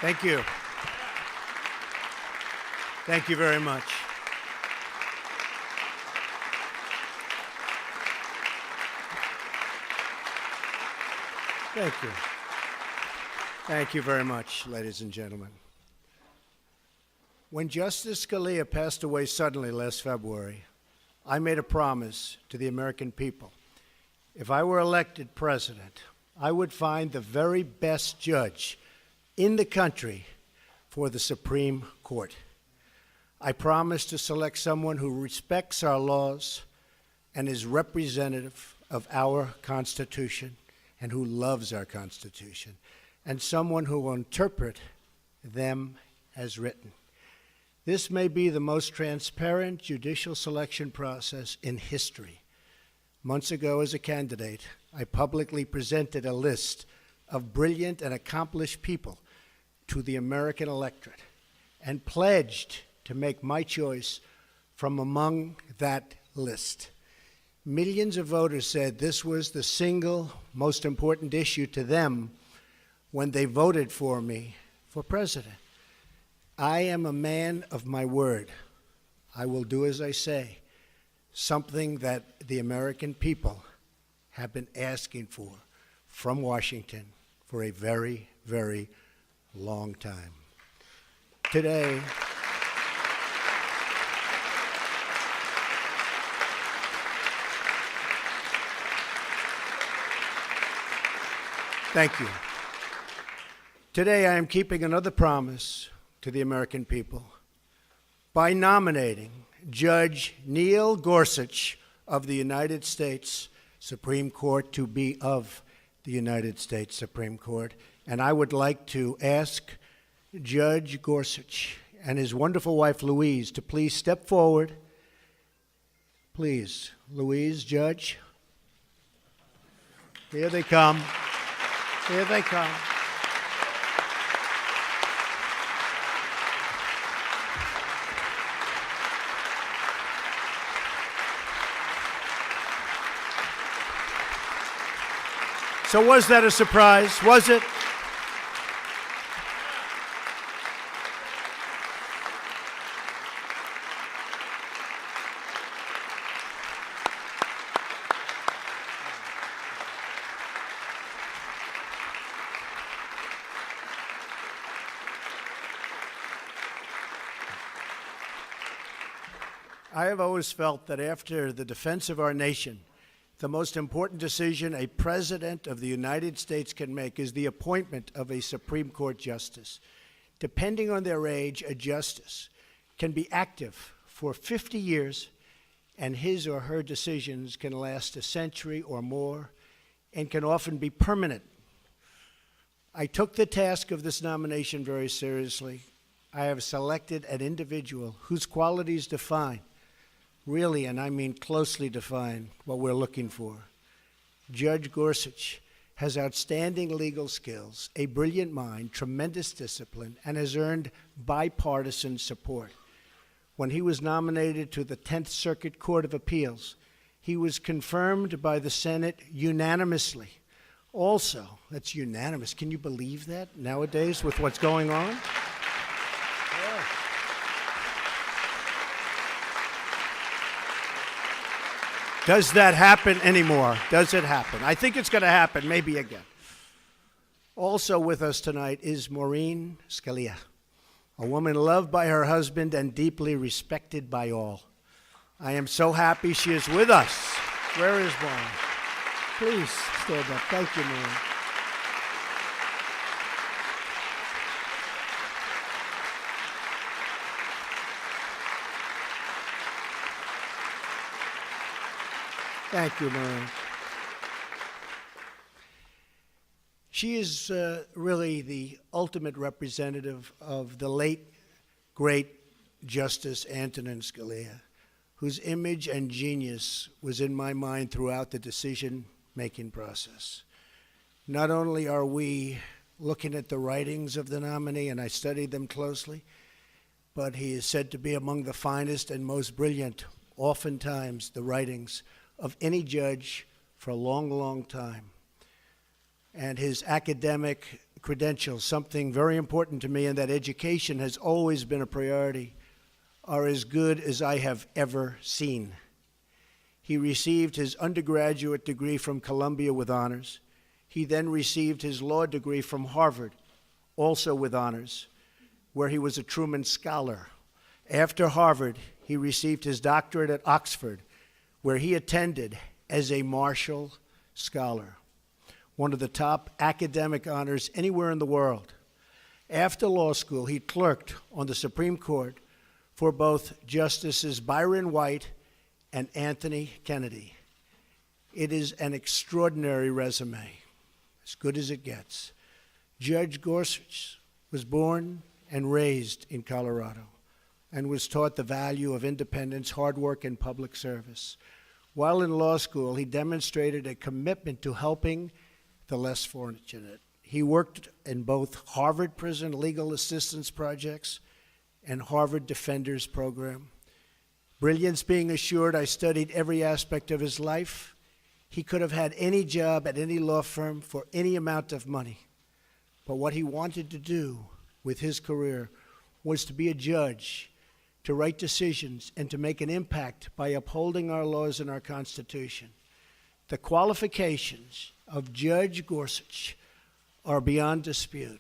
Thank you. Thank you very much. Thank you. Thank you very much, ladies and gentlemen. When Justice Scalia passed away suddenly last February, I made a promise to the American people. If I were elected president, I would find the very best judge in the country for the Supreme Court. I promised to select someone who respects our laws and is representative of our Constitution and who loves our Constitution, and someone who will interpret them as written. This may be the most transparent judicial selection process in history. Months ago, as a candidate, I publicly presented a list of brilliant and accomplished people to the American electorate and pledged to make my choice from among that list. Millions of voters said this was the single most important issue to them when they voted for me for president. I am a man of my word. I will do as I say, something that the American people have been asking for from Washington for a very, very long time. Today, thank you. Today, I am keeping another promise to the American people by nominating Judge Neil Gorsuch of the United States Supreme Court to be of the United States Supreme Court. And I would like to ask Judge Gorsuch and his wonderful wife, Louise, to please step forward. Please, Louise, Judge. Here they come. Here they come. So was that a surprise? Was it? I have always felt that after the defense of our nation, the most important decision a president of the United States can make is the appointment of a Supreme Court justice. Depending on their age, a justice can be active for 50 years, and his or her decisions can last a century or more and can often be permanent. I took the task of this nomination very seriously. I have selected an individual whose qualities define, really, and I mean closely define, what we're looking for. Judge Gorsuch has outstanding legal skills, a brilliant mind, tremendous discipline, and has earned bipartisan support. When he was nominated to the 10th Circuit Court of Appeals, he was confirmed by the Senate unanimously. Also, that's unanimous. Can you believe that nowadays with what's going on? Does that happen anymore? Does it happen? I think it's going to happen, maybe again. Also with us tonight is Maureen Scalia, a woman loved by her husband and deeply respected by all. I am so happy she is with us. Where is Maureen? Please stand up. Thank you, Maureen. Thank you, Maureen. She is really the ultimate representative of the late, great Justice Antonin Scalia, whose image and genius was in my mind throughout the decision-making process. Not only are we looking at the writings of the nominee, and I studied them closely, but he is said to be among the finest and most brilliant, oftentimes, the writings of any judge for a long, long time. and his academic credentials, something very important to me, and that education has always been a priority, are as good as I have ever seen. He received his undergraduate degree from Columbia with honors. He then received his law degree from Harvard, also with honors, where he was a Truman Scholar. After Harvard, he received his doctorate at Oxford, where he attended as a Marshall Scholar, one of the top academic honors anywhere in the world. After law school, he clerked on the Supreme Court for both Justices Byron White and Anthony Kennedy. It is an extraordinary resume, as good as it gets. Judge Gorsuch was born and raised in Colorado and was taught the value of independence, hard work, and public service. While in law school, he demonstrated a commitment to helping the less fortunate. He worked in both Harvard Prison Legal Assistance Projects and Harvard Defenders Program. Brilliance being assured, I studied every aspect of his life. He could have had any job at any law firm for any amount of money. But what he wanted to do with his career was to be a judge, to write decisions, and to make an impact by upholding our laws and our Constitution. The qualifications of Judge Gorsuch are beyond dispute.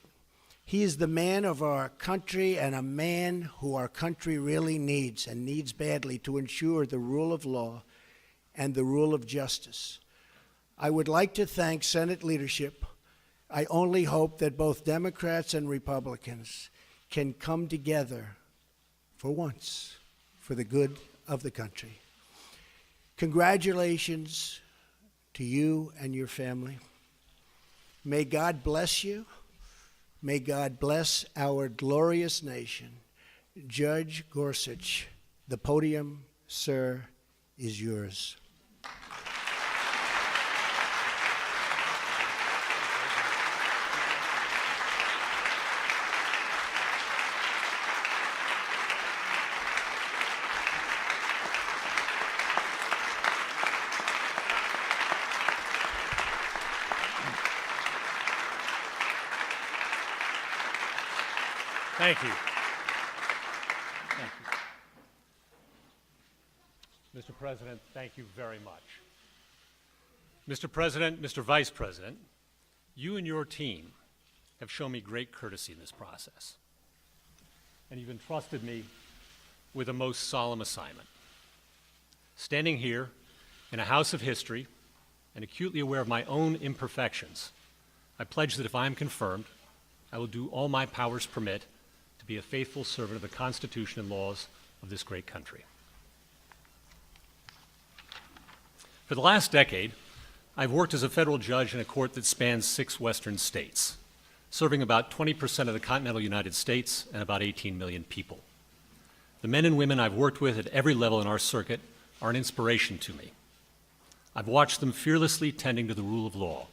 He is the man of our country and a man who our country really needs, and needs badly, to ensure the rule of law and the rule of justice. I would like to thank Senate leadership. I only hope that both Democrats and Republicans can come together for once for the good of the country. Congratulations to you and your family. May God bless you. May God bless our glorious nation. Judge Gorsuch, the podium, sir, is yours. Thank you. Thank you. Mr. President, thank you very much. Mr. President, Mr. Vice President, you and your team have shown me great courtesy in this process, and you've entrusted me with a most solemn assignment. Standing here in a house of history and acutely aware of my own imperfections, I pledge that if I am confirmed, I will do all my powers permit to be a faithful servant of the Constitution and laws of this great country. For the last decade, I've worked as a federal judge in a court that spans 6 western states, serving about 20% of the continental United States and about 18 million people. The men and women I've worked with at every level in our circuit are an inspiration to me. I've watched them fearlessly tending to the rule of law,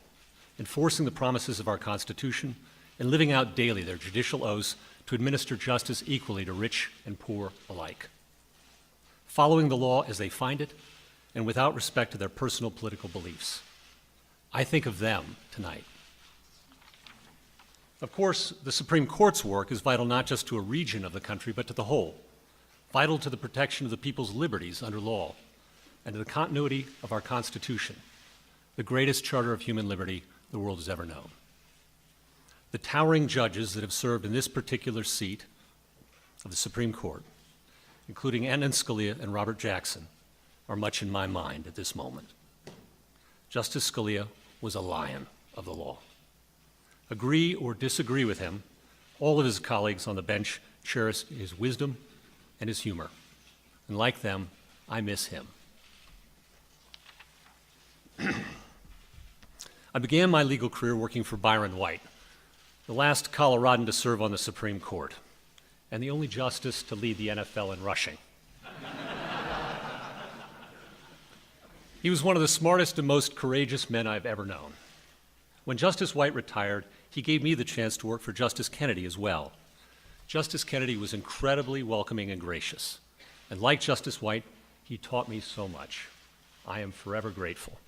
enforcing the promises of our Constitution, and living out daily their judicial oaths to administer justice equally to rich and poor alike, following the law as they find it and without respect to their personal political beliefs. I think of them tonight. Of course, the Supreme Court's work is vital not just to a region of the country, but to the whole, vital to the protection of the people's liberties under law and to the continuity of our Constitution, the greatest charter of human liberty the world has ever known. The towering judges that have served in this particular seat of the Supreme Court, including Antonin Scalia and Robert Jackson, are much in my mind at this moment. Justice Scalia was a lion of the law. Agree or disagree with him, all of his colleagues on the bench cherish his wisdom and his humor. And like them, I miss him. I began my legal career working for Byron White, the last Coloradan to serve on the Supreme Court, and the only justice to lead the NFL in rushing. He was one of the smartest and most courageous men I've ever known. When Justice White retired, he gave me the chance to work for Justice Kennedy as well. Justice Kennedy was incredibly welcoming and gracious, and like Justice White, he taught me so much. I am forever grateful.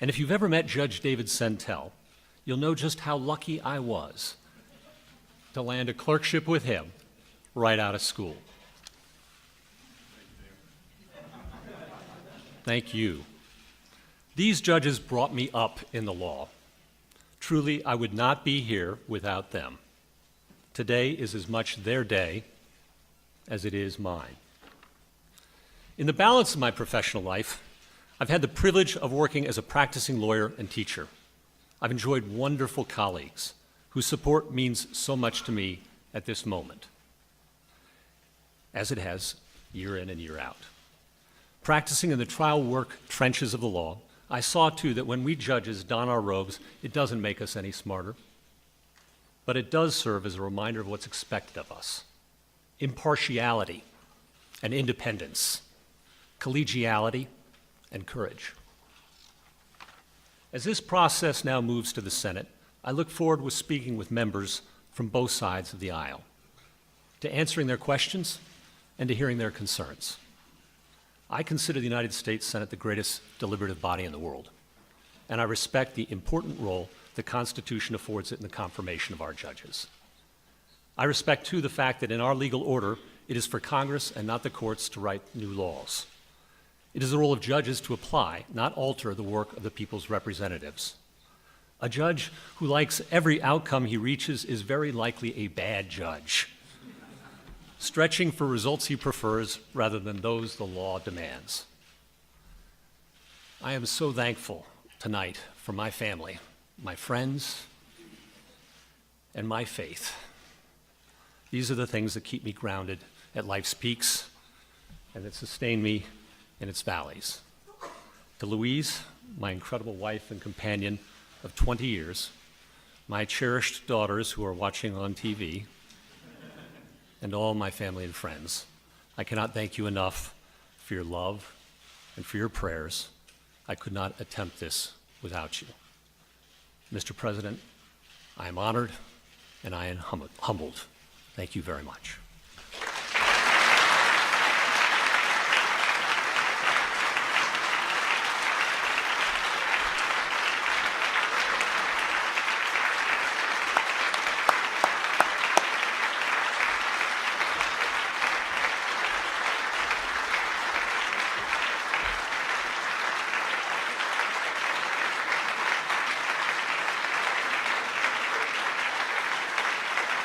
And if you've ever met Judge David Sentel, you'll know just how lucky I was to land a clerkship with him right out of school. Thank you. These judges brought me up in the law. Truly, I would not be here without them. Today is as much their day as it is mine. In the balance of my professional life, I've had the privilege of working as a practicing lawyer and teacher. I've enjoyed wonderful colleagues whose support means so much to me at this moment, as it has year in and year out. Practicing in the trial work trenches of the law, I saw too that when we judges don our robes, it doesn't make us any smarter, but it does serve as a reminder of what's expected of us. Impartiality and independence, collegiality and courage. As this process now moves to the Senate, I look forward to speaking with members from both sides of the aisle, to answering their questions and to hearing their concerns. I consider the United States Senate the greatest deliberative body in the world, and I respect the important role the Constitution affords it in the confirmation of our judges. I respect, too, the fact that in our legal order, it is for Congress and not the courts to write new laws. It is the role of judges to apply, not alter, the work of the people's representatives. A judge who likes every outcome he reaches is very likely a bad judge, stretching for results he prefers rather than those the law demands. I am so thankful tonight for my family, my friends, and my faith. These are the things that keep me grounded at life's peaks and that sustain me in its valleys. To Louise, my incredible wife and companion of 20 years, my cherished daughters who are watching on TV, and all my family and friends, I cannot thank you enough for your love and for your prayers. I could not attempt this without you. Mr. President, I am honored and I am humbled. Thank you very much.